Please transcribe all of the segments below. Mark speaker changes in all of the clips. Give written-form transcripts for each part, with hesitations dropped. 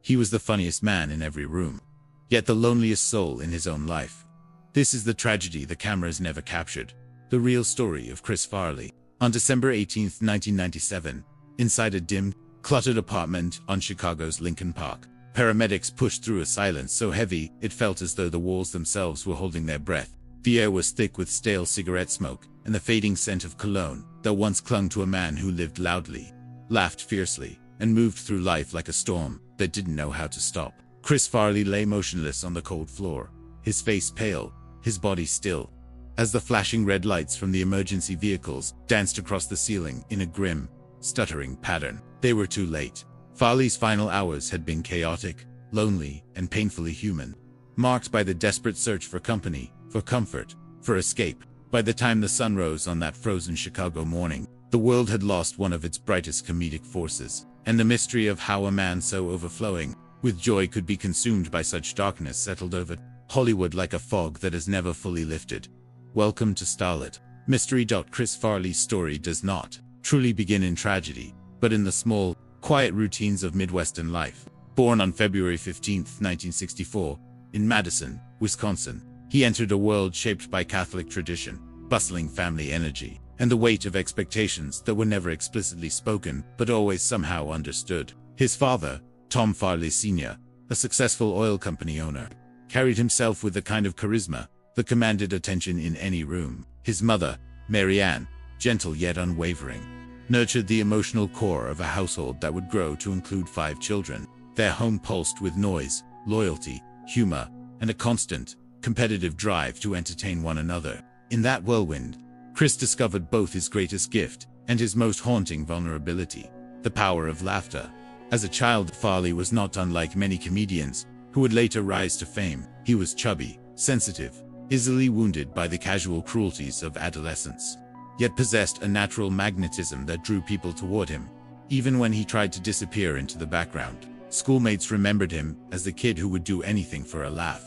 Speaker 1: He was the funniest man in every room, yet the loneliest soul in his own life. This is the tragedy the cameras never captured. The real story of Chris Farley. On December 18, 1997, inside a dim, cluttered apartment on Chicago's Lincoln Park, paramedics pushed through a silence so heavy it felt as though the walls themselves were holding their breath. The air was thick with stale cigarette smoke and the fading scent of cologne that once clung to a man who lived loudly, laughed fiercely, and moved through life like a storm that didn't know how to stop. Chris Farley lay motionless on the cold floor, his face pale, his body still, as the flashing red lights from the emergency vehicles danced across the ceiling in a grim, stuttering pattern. They were too late. Farley's final hours had been chaotic, lonely, and painfully human, marked by the desperate search for company, for comfort, for escape. By the time the sun rose on that frozen Chicago morning, the world had lost one of its brightest comedic forces, and the mystery of how a man so overflowing with joy could be consumed by such darkness settled over Hollywood like a fog that has never fully lifted. Welcome to Starlet. Mystery. Chris Farley's story does not truly begin in tragedy, but in the small, quiet routines of Midwestern life. Born on February 15, 1964, in Madison, Wisconsin, he entered a world shaped by Catholic tradition, bustling family energy, and the weight of expectations that were never explicitly spoken but always somehow understood. His father, Tom Farley Sr., a successful oil company owner, carried himself with the kind of charisma that commanded attention in any room. His mother, Mary Ann, gentle yet unwavering, nurtured the emotional core of a household that would grow to include 5 children, their home pulsed with noise, loyalty, humor, and a constant, competitive drive to entertain one another. In that whirlwind, Chris discovered both his greatest gift and his most haunting vulnerability: the power of laughter. As a child, Farley was not unlike many comedians who would later rise to fame. He was chubby, sensitive, easily wounded by the casual cruelties of adolescence, yet possessed a natural magnetism that drew people toward him, even when he tried to disappear into the background. Schoolmates remembered him as the kid who would do anything for a laugh,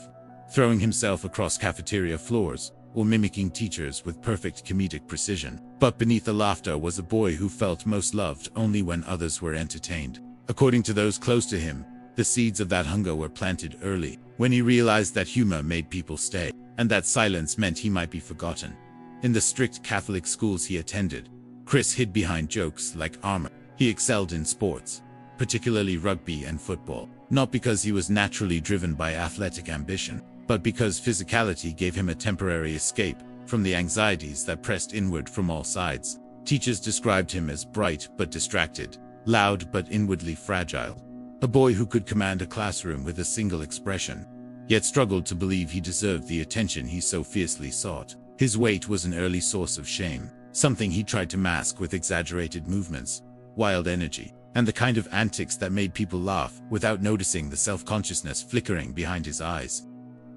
Speaker 1: throwing himself across cafeteria floors or mimicking teachers with perfect comedic precision. But beneath the laughter was a boy who felt most loved only when others were entertained. According to those close to him, the seeds of that hunger were planted early, when he realized that humor made people stay, and that silence meant he might be forgotten. In the strict Catholic schools he attended, Chris hid behind jokes like armor. He excelled in sports, particularly rugby and football, not because he was naturally driven by athletic ambition, but because physicality gave him a temporary escape from the anxieties that pressed inward from all sides. Teachers described him as bright but distracted, loud but inwardly fragile, a boy who could command a classroom with a single expression, yet struggled to believe he deserved the attention he so fiercely sought. His weight was an early source of shame, something he tried to mask with exaggerated movements, wild energy, and the kind of antics that made people laugh without noticing the self-consciousness flickering behind his eyes.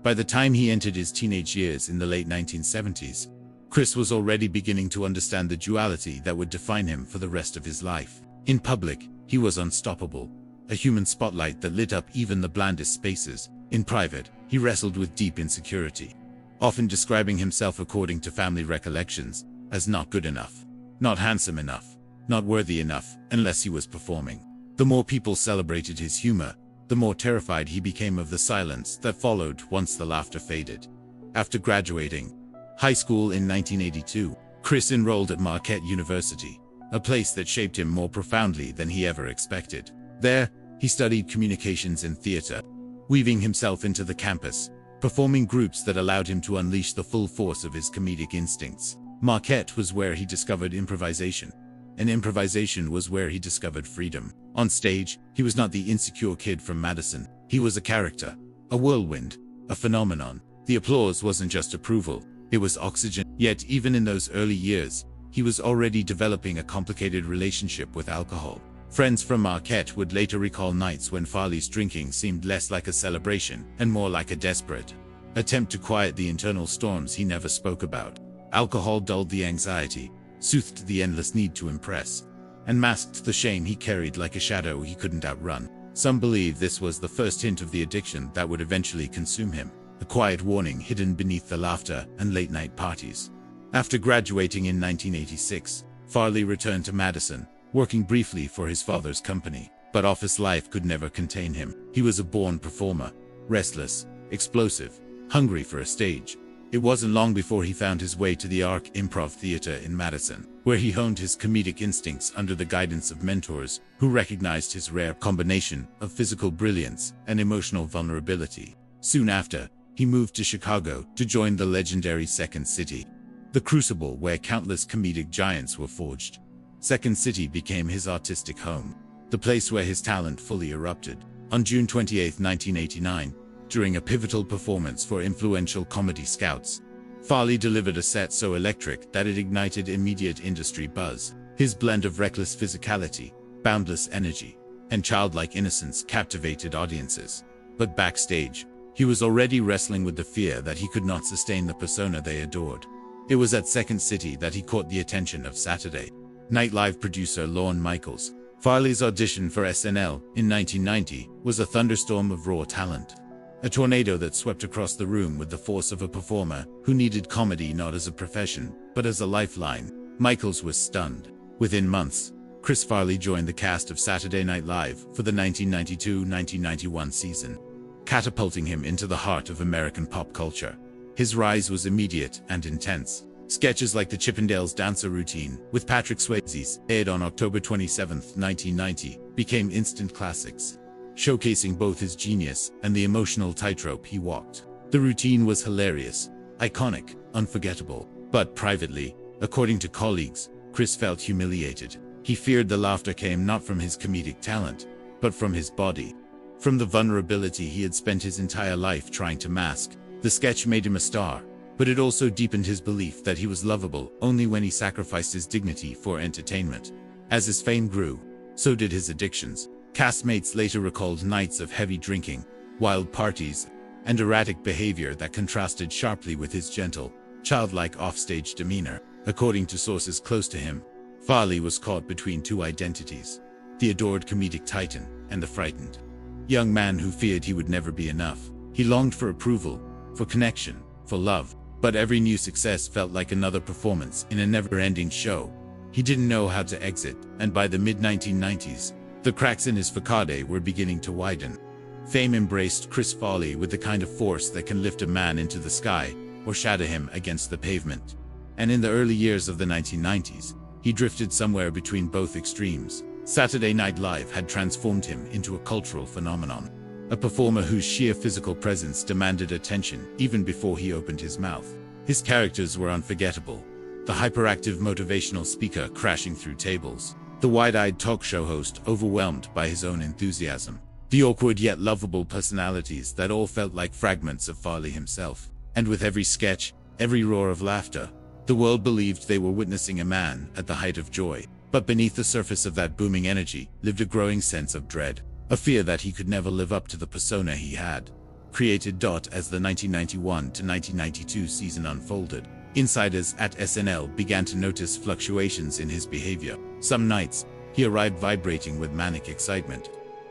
Speaker 1: By the time he entered his teenage years in the late 1970s, Chris was already beginning to understand the duality that would define him for the rest of his life. In public, he was unstoppable, a human spotlight that lit up even the blandest spaces. In private, he wrestled with deep insecurity, often describing himself, according to family recollections, as not good enough, not handsome enough, not worthy enough unless he was performing. The more people celebrated his humor, the more terrified he became of the silence that followed once the laughter faded. After graduating high school in 1982, Chris enrolled at Marquette University, a place that shaped him more profoundly than he ever expected. There, he studied communications and theater, weaving himself into the campus, performing groups that allowed him to unleash the full force of his comedic instincts. Marquette was where he discovered improvisation, and improvisation was where he discovered freedom. On stage, he was not the insecure kid from Madison. He was a character, a whirlwind, a phenomenon. The applause wasn't just approval, it was oxygen. Yet even in those early years, he was already developing a complicated relationship with alcohol. Friends from Marquette would later recall nights when Farley's drinking seemed less like a celebration and more like a desperate attempt to quiet the internal storms he never spoke about. Alcohol dulled the anxiety, soothed the endless need to impress, and masked the shame he carried like a shadow he couldn't outrun. Some believe this was the first hint of the addiction that would eventually consume him, a quiet warning hidden beneath the laughter and late-night parties. After graduating in 1986, Farley returned to Madison, working briefly for his father's company. But office life could never contain him. He was a born performer, restless, explosive, hungry for a stage. It wasn't long before he found his way to the Arc Improv Theater in Madison, where he honed his comedic instincts under the guidance of mentors who recognized his rare combination of physical brilliance and emotional vulnerability. Soon after, he moved to Chicago to join the legendary Second City, the crucible where countless comedic giants were forged. Second City became his artistic home, the place where his talent fully erupted. On June 28, 1989, during a pivotal performance for influential comedy scouts, Farley delivered a set so electric that it ignited immediate industry buzz. His blend of reckless physicality, boundless energy, and childlike innocence captivated audiences. But backstage, he was already wrestling with the fear that he could not sustain the persona they adored. It was at Second City that he caught the attention of Saturday Night Live producer Lorne Michaels. Farley's audition for SNL in 1990 was a thunderstorm of raw talent. A tornado that swept across the room with the force of a performer who needed comedy not as a profession, but as a lifeline. Michaels was stunned. Within months, Chris Farley joined the cast of Saturday Night Live for the 1992-1991 season, catapulting him into the heart of American pop culture. His rise was immediate and intense. Sketches like the Chippendales dancer routine with Patrick Swayze, aired on October 27, 1990, became instant classics, showcasing both his genius and the emotional tightrope he walked. The routine was hilarious, iconic, unforgettable. But privately, according to colleagues, Chris felt humiliated. He feared the laughter came not from his comedic talent, but from his body, from the vulnerability he had spent his entire life trying to mask. The sketch made him a star, but it also deepened his belief that he was lovable only when he sacrificed his dignity for entertainment. As his fame grew, so did his addictions. Castmates later recalled nights of heavy drinking, wild parties, and erratic behavior that contrasted sharply with his gentle, childlike offstage demeanor. According to sources close to him, Farley was caught between two identities: the adored comedic titan and the frightened young man who feared he would never be enough. He longed for approval, for connection, for love. But every new success felt like another performance in a never-ending show. He didn't know how to exit, and by the mid-1990s, the cracks in his facade were beginning to widen. Fame embraced Chris Farley with the kind of force that can lift a man into the sky or shatter him against the pavement. And in the early years of the 1990s, he drifted somewhere between both extremes. Saturday Night Live had transformed him into a cultural phenomenon, a performer whose sheer physical presence demanded attention even before he opened his mouth. His characters were unforgettable: the hyperactive motivational speaker crashing through tables, the wide-eyed talk show host overwhelmed by his own enthusiasm, the awkward yet lovable personalities that all felt like fragments of Farley himself. And with every sketch, every roar of laughter, the world believed they were witnessing a man at the height of joy. But beneath the surface of that booming energy lived a growing sense of dread, a fear that he could never live up to the persona he had created. As the 1991 to 1992 season unfolded, insiders at SNL began to notice fluctuations in his behavior. Some nights, he arrived vibrating with manic excitement,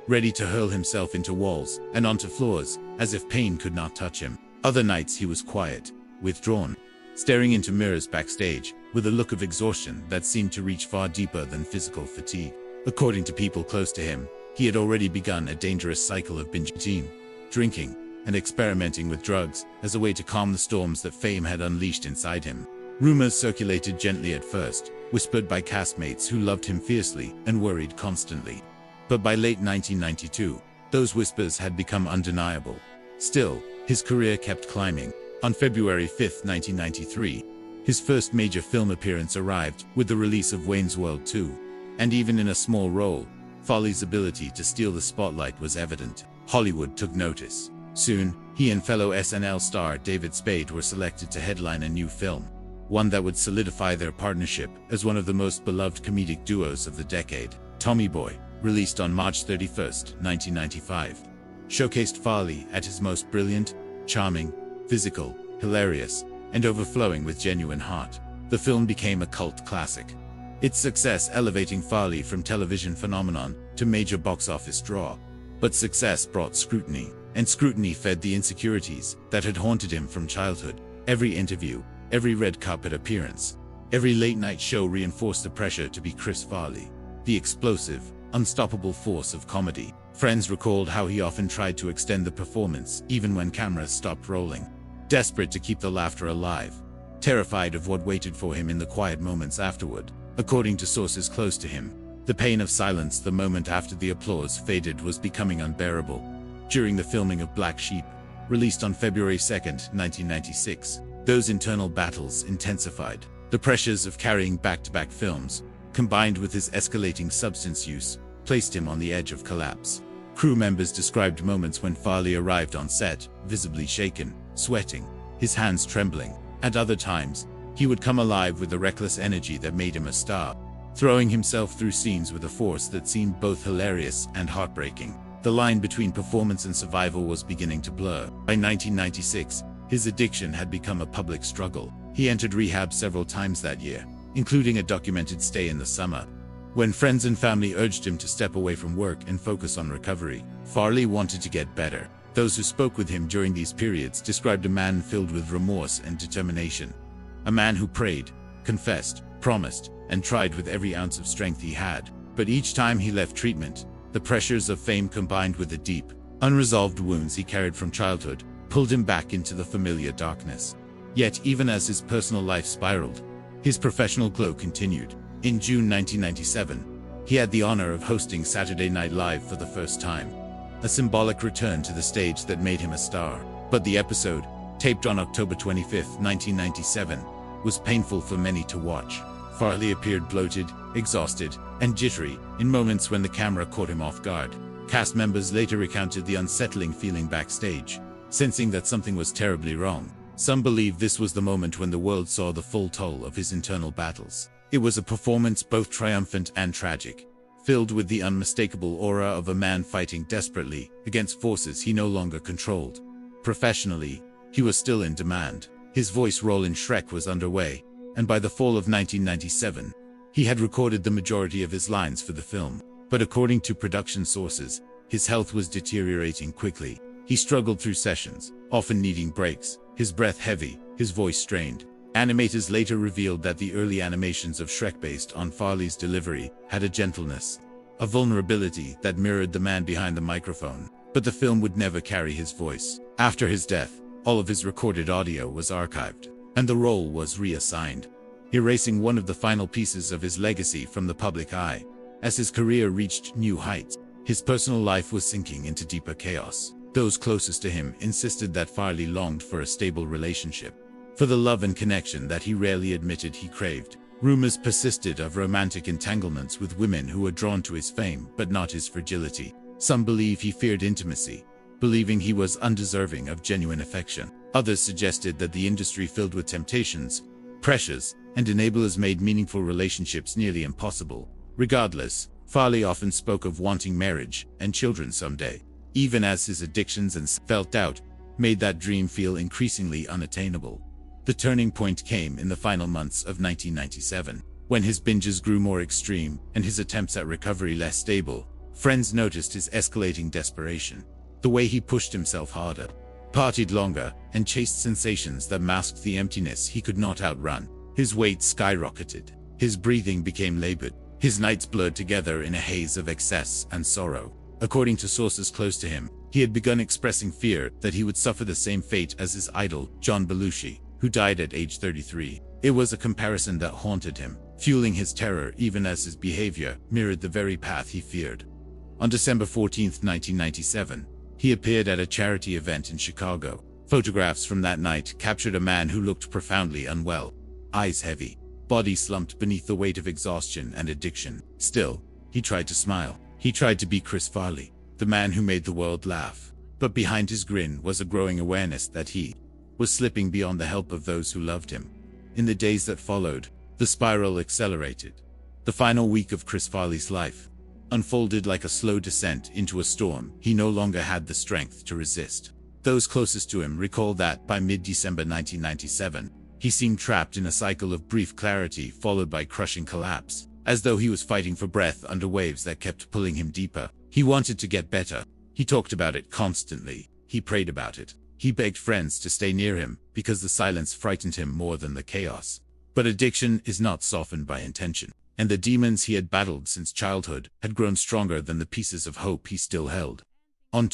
Speaker 1: ready to hurl himself into walls and onto floors as if pain could not touch him. Other nights he was quiet, withdrawn, staring into mirrors backstage with a look of exhaustion that seemed to reach far deeper than physical fatigue. According to people close to him, he had already begun a dangerous cycle of binge eating, drinking, and experimenting with drugs as a way to calm the storms that fame had unleashed inside him. Rumors circulated gently at first, whispered by castmates who loved him fiercely and worried constantly. But by late 1992, those whispers had become undeniable. Still, his career kept climbing. On February 5, 1993, his first major film appearance arrived with the release of Wayne's World 2. And even in a small role, Farley's ability to steal the spotlight was evident. Hollywood took notice. Soon, he and fellow SNL star David Spade were selected to headline a new film, one that would solidify their partnership as one of the most beloved comedic duos of the decade. Tommy Boy, released on March 31, 1995, showcased Farley at his most brilliant, charming, physical, hilarious, and overflowing with genuine heart. The film became a cult classic, its success elevating Farley from television phenomenon to major box office draw. But success brought scrutiny, and scrutiny fed the insecurities that had haunted him from childhood. Every interview, every red carpet appearance, every late-night show reinforced the pressure to be Chris Farley, the explosive, unstoppable force of comedy. Friends recalled how he often tried to extend the performance, even when cameras stopped rolling. Desperate to keep the laughter alive, terrified of what waited for him in the quiet moments afterward. According to sources close to him, the pain of silence the moment after the applause faded was becoming unbearable. During the filming of Black Sheep, released on February 2, 1996, those internal battles intensified. The pressures of carrying back-to-back films, combined with his escalating substance use, placed him on the edge of collapse. Crew members described moments when Farley arrived on set, visibly shaken, sweating, his hands trembling. At other times, he would come alive with a reckless energy that made him a star, throwing himself through scenes with a force that seemed both hilarious and heartbreaking. The line between performance and survival was beginning to blur. By 1996, his addiction had become a public struggle. He entered rehab several times that year, including a documented stay in the summer. When friends and family urged him to step away from work and focus on recovery, Farley wanted to get better. Those who spoke with him during these periods described a man filled with remorse and determination. A man who prayed, confessed, promised, and tried with every ounce of strength he had. But each time he left treatment, the pressures of fame combined with the deep, unresolved wounds he carried from childhood pulled him back into the familiar darkness. Yet even as his personal life spiraled, his professional glow continued. In June 1997, he had the honor of hosting Saturday Night Live for the first time, a symbolic return to the stage that made him a star. But the episode, taped on October 25, 1997, was painful for many to watch. Farley appeared bloated, exhausted, and jittery in moments when the camera caught him off guard. Cast members later recounted the unsettling feeling backstage, sensing that something was terribly wrong. Some believe this was the moment when the world saw the full toll of his internal battles. It was a performance both triumphant and tragic, filled with the unmistakable aura of a man fighting desperately against forces he no longer controlled. Professionally, he was still in demand. His voice role in Shrek was underway, and by the fall of 1997, he had recorded the majority of his lines for the film. But according to production sources, his health was deteriorating quickly. He struggled through sessions, often needing breaks, his breath heavy, his voice strained. Animators later revealed that the early animations of Shrek based on Farley's delivery had a gentleness, a vulnerability that mirrored the man behind the microphone. But the film would never carry his voice. After his death, all of his recorded audio was archived, and the role was reassigned, erasing one of the final pieces of his legacy from the public eye. As his career reached new heights, his personal life was sinking into deeper chaos. Those closest to him insisted that Farley longed for a stable relationship, for the love and connection that he rarely admitted he craved. Rumors persisted of romantic entanglements with women who were drawn to his fame but not his fragility. Some believe he feared intimacy, believing he was undeserving of genuine affection. Others suggested that the industry filled with temptations, pressures, and enablers made meaningful relationships nearly impossible. Regardless, Farley often spoke of wanting marriage and children someday, even as his addictions and self-doubt made that dream feel increasingly unattainable. The turning point came in the final months of 1997, when his binges grew more extreme and his attempts at recovery less stable. Friends noticed his escalating desperation, the way he pushed himself harder, partied longer, and chased sensations that masked the emptiness he could not outrun. His weight skyrocketed, his breathing became labored, his nights blurred together in a haze of excess and sorrow. According to sources close to him, he had begun expressing fear that he would suffer the same fate as his idol, John Belushi, who died at age 33. It was a comparison that haunted him, fueling his terror even as his behavior mirrored the very path he feared. On December 14, 1997, he appeared at a charity event in Chicago. Photographs from that night captured a man who looked profoundly unwell, eyes heavy, body slumped beneath the weight of exhaustion and addiction. Still, he tried to smile. He tried to be Chris Farley, the man who made the world laugh. But behind his grin was a growing awareness that he was slipping beyond the help of those who loved him. In the days that followed, the spiral accelerated. The final week of Chris Farley's life unfolded like a slow descent into a storm he no longer had the strength to resist. Those closest to him recall that by mid-December 1997, he seemed trapped in a cycle of brief clarity followed by crushing collapse, as though he was fighting for breath under waves that kept pulling him deeper. He wanted to get better. He talked about it constantly. He prayed about it. He begged friends to stay near him because the silence frightened him more than the chaos. But addiction is not softened by intention. and the demons he had battled since childhood had grown stronger than the pieces of hope he still held. On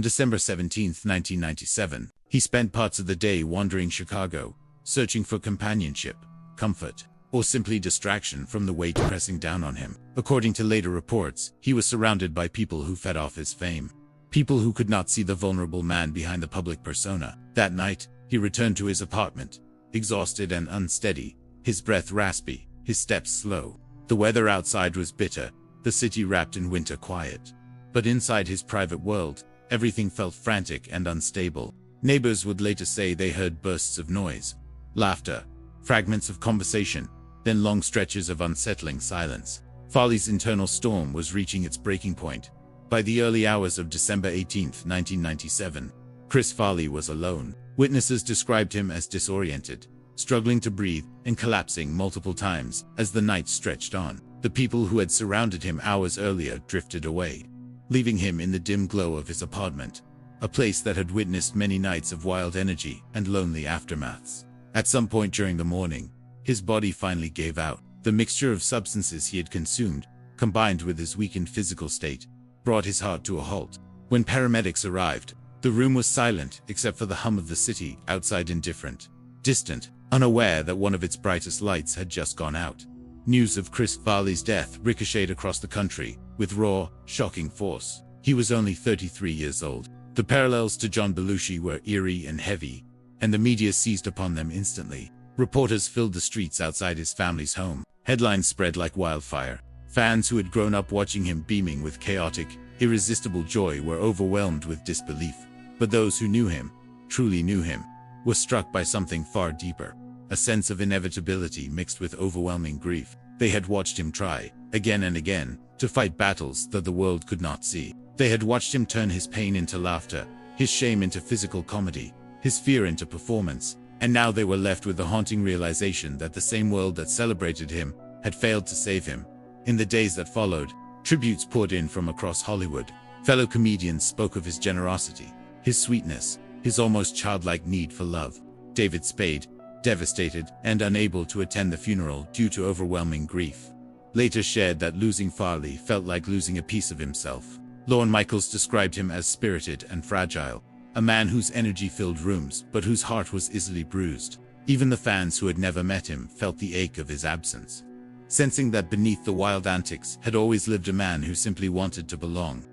Speaker 1: December 17, 1997, he spent parts of the day wandering Chicago, searching for companionship, comfort, or simply distraction from the weight pressing down on him. According to later reports, he was surrounded by people who fed off his fame. People who could not see the vulnerable man behind the public persona. That night, he returned to his apartment, exhausted and unsteady, his breath raspy, his steps slow. The weather outside was bitter, the city wrapped in winter quiet. But inside his private world, everything felt frantic and unstable. Neighbors would later say they heard bursts of noise, laughter, fragments of conversation, then long stretches of unsettling silence. Farley's internal storm was reaching its breaking point. By the early hours of December 18, 1997, Chris Farley was alone. Witnesses described him as disoriented, struggling to breathe, and collapsing multiple times as the night stretched on. The people who had surrounded him hours earlier drifted away, leaving him in the dim glow of his apartment, a place that had witnessed many nights of wild energy and lonely aftermaths. At some point during the morning, his body finally gave out. The mixture of substances he had consumed, combined with his weakened physical state, brought his heart to a halt. When paramedics arrived, the room was silent except for the hum of the city outside, indifferent, distant, unaware that one of its brightest lights had just gone out. News of Chris Farley's death ricocheted across the country with raw, shocking force. He was only 33 years old. The parallels to John Belushi were eerie and heavy, and the media seized upon them instantly. Reporters filled the streets outside his family's home. Headlines spread like wildfire. Fans who had grown up watching him beaming with chaotic, irresistible joy were overwhelmed with disbelief. But those who knew him, truly knew him, were struck by something far deeper. A sense of inevitability mixed with overwhelming grief. They had watched him try, again and again, to fight battles that the world could not see. They had watched him turn his pain into laughter, his shame into physical comedy, his fear into performance. And now they were left with the haunting realization that the same world that celebrated him had failed to save him. In the days that followed, tributes poured in from across Hollywood. Fellow comedians spoke of his generosity, his sweetness, his almost childlike need for love. David Spade, devastated and unable to attend the funeral due to overwhelming grief, later shared that losing Farley felt like losing a piece of himself. Lorne Michaels described him as spirited and fragile, a man whose energy filled rooms but whose heart was easily bruised. Even the fans who had never met him felt the ache of his absence, sensing that beneath the wild antics had always lived a man who simply wanted to belong.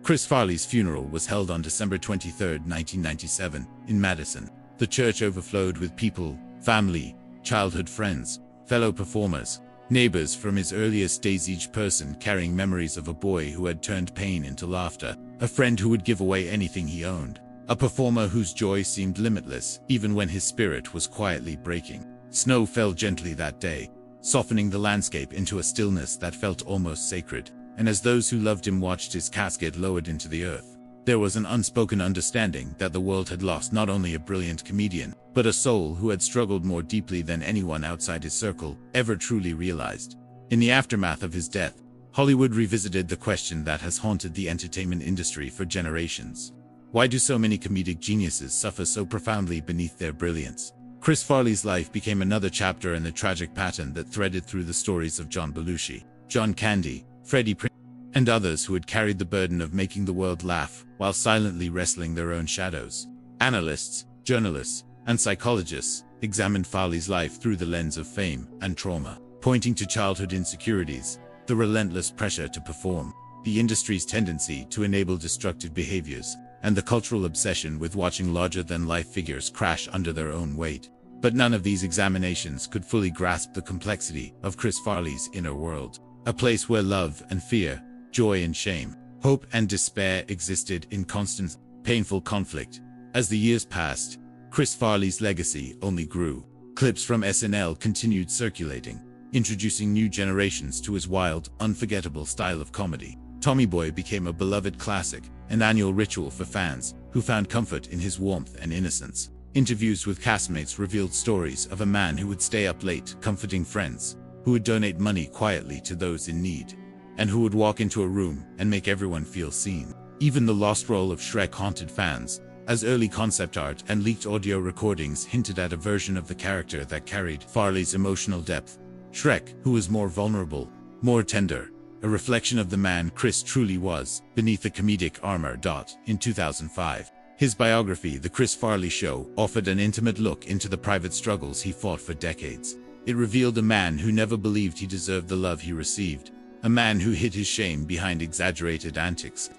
Speaker 1: Chris Farley's funeral was held on December 23, 1997, in Madison. The church overflowed with people, family, childhood friends, fellow performers, neighbors from his earliest days, each person carrying memories of a boy who had turned pain into laughter, a friend who would give away anything he owned, a performer whose joy seemed limitless even when his spirit was quietly breaking. Snow fell gently that day, softening the landscape into a stillness that felt almost sacred, and as those who loved him watched his casket lowered into the earth, there was an unspoken understanding that the world had lost not only a brilliant comedian, but a soul who had struggled more deeply than anyone outside his circle ever truly realized. In the aftermath of his death, Hollywood revisited the question that has haunted the entertainment industry for generations. Why do so many comedic geniuses suffer so profoundly beneath their brilliance? Chris Farley's life became another chapter in the tragic pattern that threaded through the stories of John Belushi, John Candy, Freddie Prinze, and others who had carried the burden of making the world laugh while silently wrestling their own shadows. Analysts, journalists, and psychologists examined Farley's life through the lens of fame and trauma, pointing to childhood insecurities, the relentless pressure to perform, the industry's tendency to enable destructive behaviors, and the cultural obsession with watching larger-than-life figures crash under their own weight. But none of these examinations could fully grasp the complexity of Chris Farley's inner world, a place where love and fear, joy and shame, hope and despair existed in constant, painful conflict. As the years passed, Chris Farley's legacy only grew. Clips from SNL continued circulating, introducing new generations to his wild, unforgettable style of comedy. Tommy Boy became a beloved classic, an annual ritual for fans who found comfort in his warmth and innocence. Interviews with castmates revealed stories of a man who would stay up late comforting friends, who would donate money quietly to those in need, and who would walk into a room and make everyone feel seen. Even the lost role of Shrek haunted fans, as early concept art and leaked audio recordings hinted at a version of the character that carried Farley's emotional depth, Shrek, who was more vulnerable, more tender, a reflection of the man Chris truly was, beneath the comedic armor. In 2005, his biography, The Chris Farley Show, offered an intimate look into the private struggles he fought for decades. It revealed a man who never believed he deserved the love he received, a man who hid his shame behind exaggerated antics,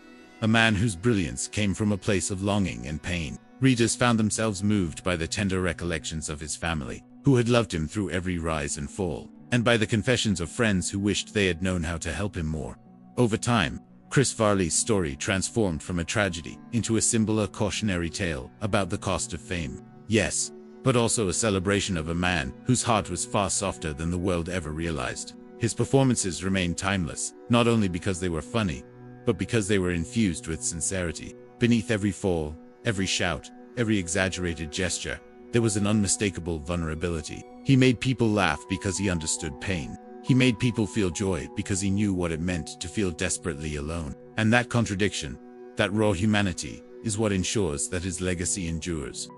Speaker 1: a man whose brilliance came from a place of longing and pain. Readers found themselves moved by the tender recollections of his family, who had loved him through every rise and fall, and by the confessions of friends who wished they had known how to help him more. Over time, Chris Farley's story transformed from a tragedy into a symbol, a cautionary tale about the cost of fame. Yes, but also a celebration of a man whose heart was far softer than the world ever realized. His performances remain timeless, not only because they were funny, but because they were infused with sincerity. Beneath every fall, every shout, every exaggerated gesture, there was an unmistakable vulnerability. He made people laugh because he understood pain. He made people feel joy because he knew what it meant to feel desperately alone. And that contradiction, that raw humanity, is what ensures that his legacy endures.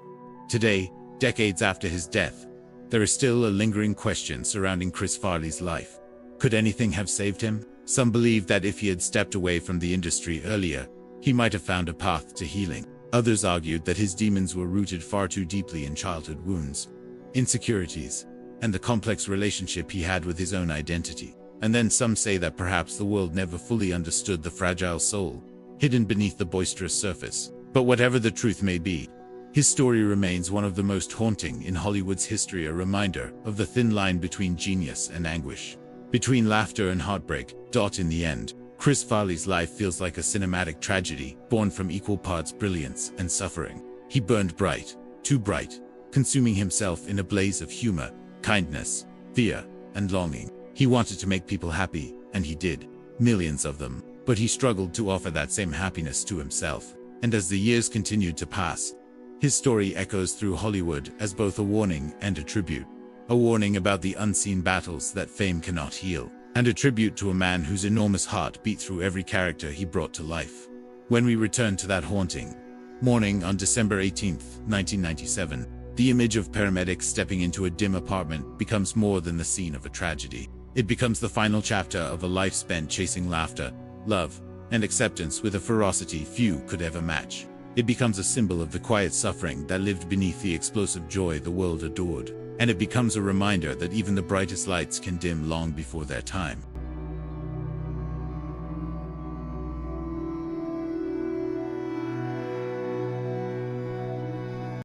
Speaker 1: Today, decades after his death, there is still a lingering question surrounding Chris Farley's life. Could anything have saved him? Some believe that if he had stepped away from the industry earlier, he might have found a path to healing. Others argued that his demons were rooted far too deeply in childhood wounds, insecurities, and the complex relationship he had with his own identity. And then some say that perhaps the world never fully understood the fragile soul hidden beneath the boisterous surface. But whatever the truth may be, his story remains one of the most haunting in Hollywood's history, a reminder of the thin line between genius and anguish, between laughter and heartbreak. In the end, Chris Farley's life feels like a cinematic tragedy, born from equal parts brilliance and suffering. He burned bright, too bright, consuming himself in a blaze of humor, kindness, fear, and longing. He wanted to make people happy, and he did, millions of them, but he struggled to offer that same happiness to himself. And as the years continued to pass, his story echoes through Hollywood as both a warning and a tribute. A warning about the unseen battles that fame cannot heal, and a tribute to a man whose enormous heart beat through every character he brought to life. When we return to that haunting morning on December 18, 1997, the image of paramedics stepping into a dim apartment becomes more than the scene of a tragedy. It becomes the final chapter of a life spent chasing laughter, love, and acceptance with a ferocity few could ever match. It becomes a symbol of the quiet suffering that lived beneath the explosive joy the world adored. And it becomes a reminder that even the brightest lights can dim long before their time.